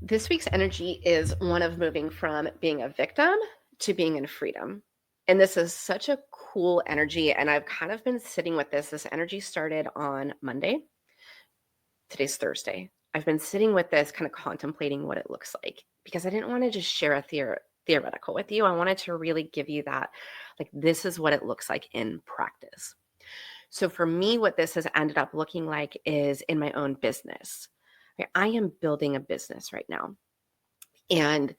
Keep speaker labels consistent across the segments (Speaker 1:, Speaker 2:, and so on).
Speaker 1: This week's energy is one of moving from being a victim to being in freedom. And this is such a cool energy. And I've kind of been sitting with this. This energy started on Monday. Today's Thursday. I've been sitting with this, kind of contemplating what it looks like because I didn't want to just share a theoretical with you. I wanted to really give you that, like, this is what it looks like in practice. So for me, what this has ended up looking like is in my own business. Right? I am building a business right now. And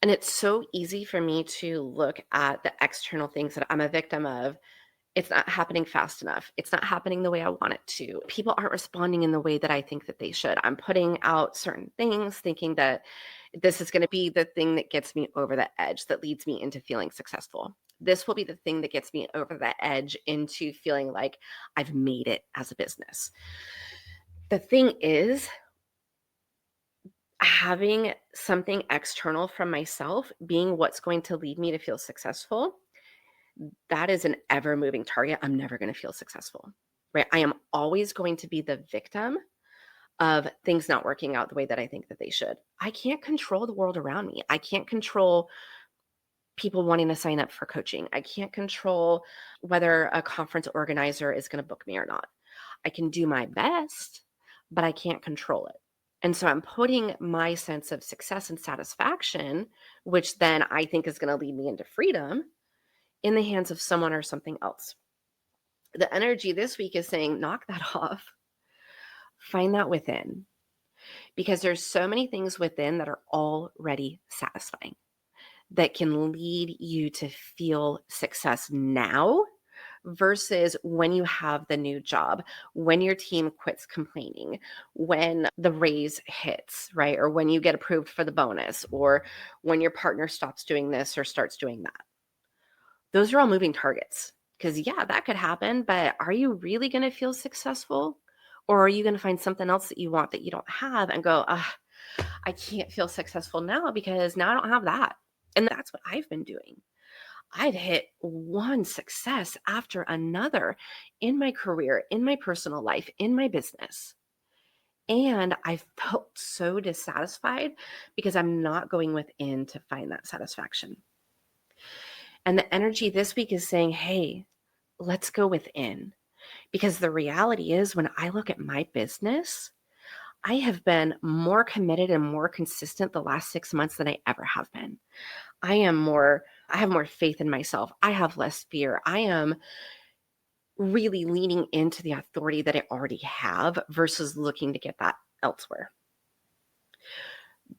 Speaker 1: it's so easy for me to look at the external things that I'm a victim of. It's not happening fast enough. It's not happening the way I want it to. People aren't responding in the way that I think that they should. I'm putting out certain things thinking that this is going to be the thing that gets me over the edge, that leads me into feeling successful. This will be the thing that gets me over the edge into feeling like I've made it as a business. The thing is, having something external from myself being what's going to lead me to feel successful, that is an ever moving target. I'm never going to feel successful, right? I am always going to be the victim of things not working out the way that I think that they should. I can't control the world around me. I can't control people wanting to sign up for coaching. I can't control whether a conference organizer is going to book me or not. I can do my best, but I can't control it. And so I'm putting my sense of success and satisfaction, which then I think is going to lead me into freedom, in the hands of someone or something else. The energy this week is saying, knock that off, find that within, because there's so many things within that are already satisfying that can lead you to feel success now versus when you have the new job, when your team quits complaining, when the raise hits, right? Or when you get approved for the bonus, or when your partner stops doing this or starts doing that. Those are all moving targets because, yeah, that could happen. But are you really going to feel successful? Or are you going to find something else that you want that you don't have and go, I can't feel successful now because now I don't have that. And that's what I've been doing. I've hit one success after another in my career, in my personal life, in my business. And I felt so dissatisfied because I'm not going within to find that satisfaction. And the energy this week is saying, hey, let's go within. Because the reality is, when I look at my business, I have been more committed and more consistent the last 6 months than I ever have been. I have more faith in myself. I have less fear. I am really leaning into the authority that I already have versus looking to get that elsewhere.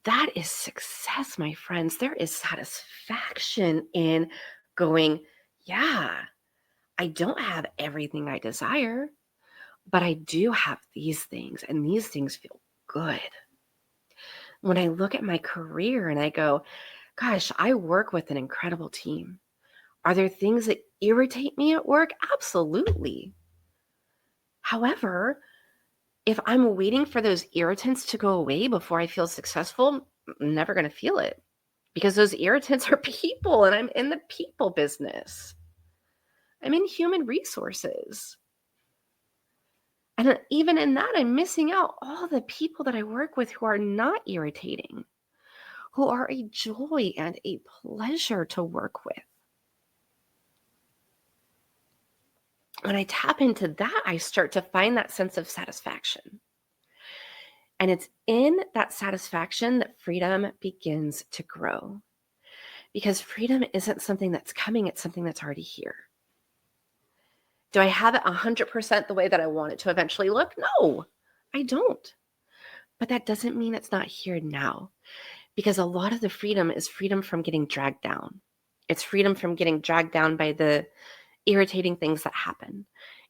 Speaker 1: That is success, my friends. There is satisfaction in going, yeah, I don't have everything I desire, but I do have these things, and these things feel good. When I look at my career and I go, gosh, I work with an incredible team. Are there things that irritate me at work? Absolutely. However, if I'm waiting for those irritants to go away before I feel successful, I'm never going to feel it because those irritants are people and I'm in the people business. I'm in human resources. And even in that, I'm missing out all the people that I work with who are not irritating, who are a joy and a pleasure to work with. When I tap into that, I start to find that sense of satisfaction. And it's in that satisfaction that freedom begins to grow. Because freedom isn't something that's coming, it's something that's already here. Do I have it 100% the way that I want it to eventually look? No, I don't. But that doesn't mean it's not here now. Because a lot of the freedom is freedom from getting dragged down. It's freedom from getting dragged down by the irritating things that happen.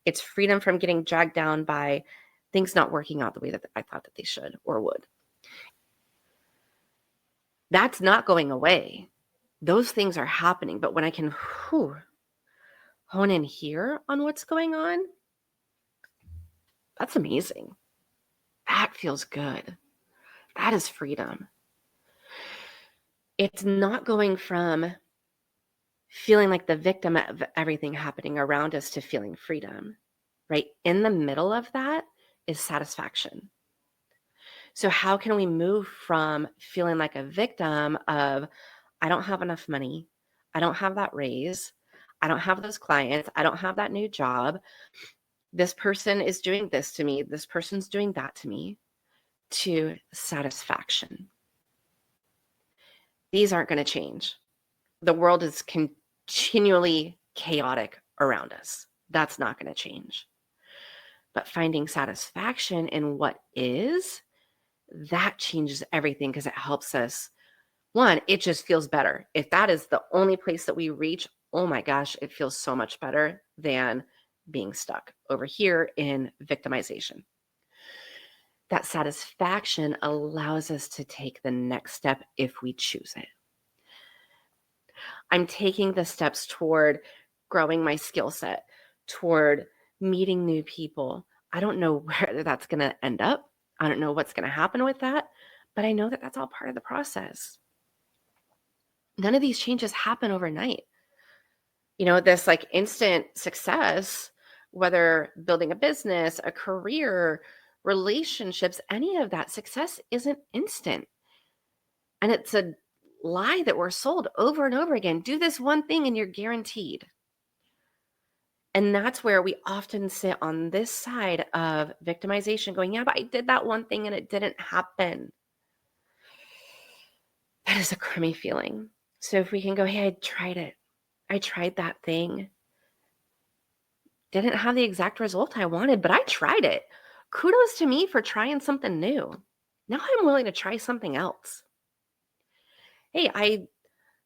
Speaker 1: It's freedom from getting dragged down by things not working out the way that I thought that they should or would. That's not going away. Those things are happening. But when I can hone in here on what's going on, that's amazing. That feels good. That is freedom. It's not going from feeling like the victim of everything happening around us to feeling freedom, right? In the middle of that is satisfaction. So, how can we move from feeling like a victim of, I don't have enough money, I don't have that raise, I don't have those clients, I don't have that new job, this person is doing this to me, this person's doing that to me, to satisfaction? These aren't going to change. The world is continually chaotic around us. That's not going to change. But finding satisfaction in what is, that changes everything because it helps us. One, it just feels better. If that is the only place that we reach, oh my gosh, it feels so much better than being stuck over here in victimization. That satisfaction allows us to take the next step if we choose it. I'm taking the steps toward growing my skill set, toward meeting new people. I don't know where that's going to end up. I don't know what's going to happen with that, but I know that that's all part of the process. None of these changes happen overnight. This like instant success, whether building a business, a career, relationships, any of that success isn't instant. And it's a lie that we're sold over and over again. Do this one thing and you're guaranteed. And that's where we often sit on this side of victimization going, yeah, but I did that one thing and it didn't happen. That is a crummy feeling. So if we can go, hey, I tried it. I tried that thing. Didn't have the exact result I wanted, but I tried it. Kudos to me for trying something new. Now I'm willing to try something else. Hey, I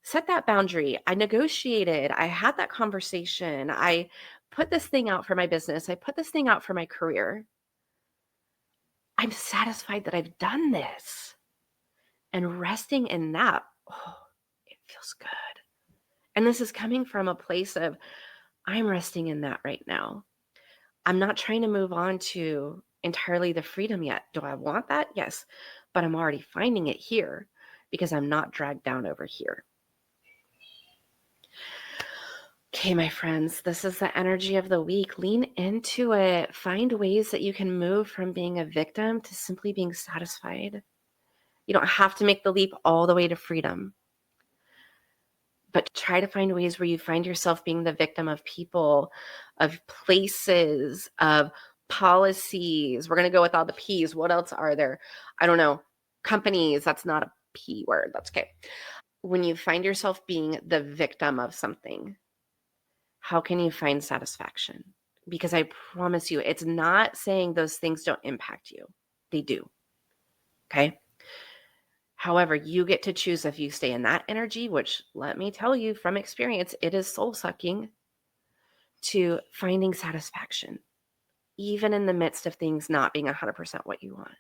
Speaker 1: set that boundary. I negotiated. I had that conversation. I put this thing out for my business. I put this thing out for my career. I'm satisfied that I've done this. And resting in that, oh, it feels good. And this is coming from a place of, I'm resting in that right now. I'm not trying to move on to entirely the freedom yet. Do I want that? Yes. But I'm already finding it here because I'm not dragged down over here. Okay, my friends, this is the energy of the week. Lean into it. Find ways that you can move from being a victim to simply being satisfied. You don't have to make the leap all the way to freedom, but try to find ways where you find yourself being the victim of people, of places, of policies. We're going to go with all the P's. What else are there? I don't know. Companies. That's not a P word. That's okay. When you find yourself being the victim of something, how can you find satisfaction? Because I promise you, it's not saying those things don't impact you. They do. Okay. However, you get to choose if you stay in that energy, which let me tell you from experience, it is soul sucking, to finding satisfaction, even in the midst of things not being 100% what you want.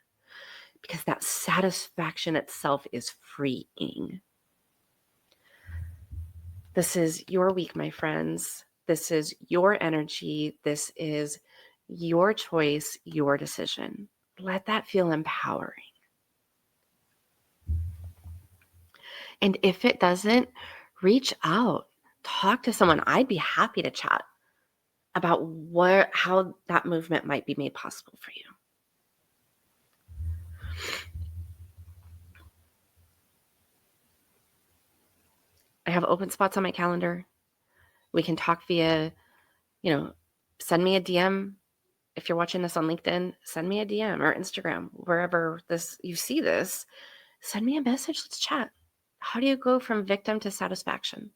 Speaker 1: Because that satisfaction itself is freeing. This is your week, my friends. This is your energy. This is your choice, your decision. Let that feel empowering. And if it doesn't, reach out, talk to someone. I'd be happy to chat about how that movement might be made possible for you. I have open spots on my calendar. We can talk via, send me a DM. If you're watching this on LinkedIn, send me a DM or Instagram, wherever you see this, send me a message. Let's chat. How do you go from victim to satisfaction?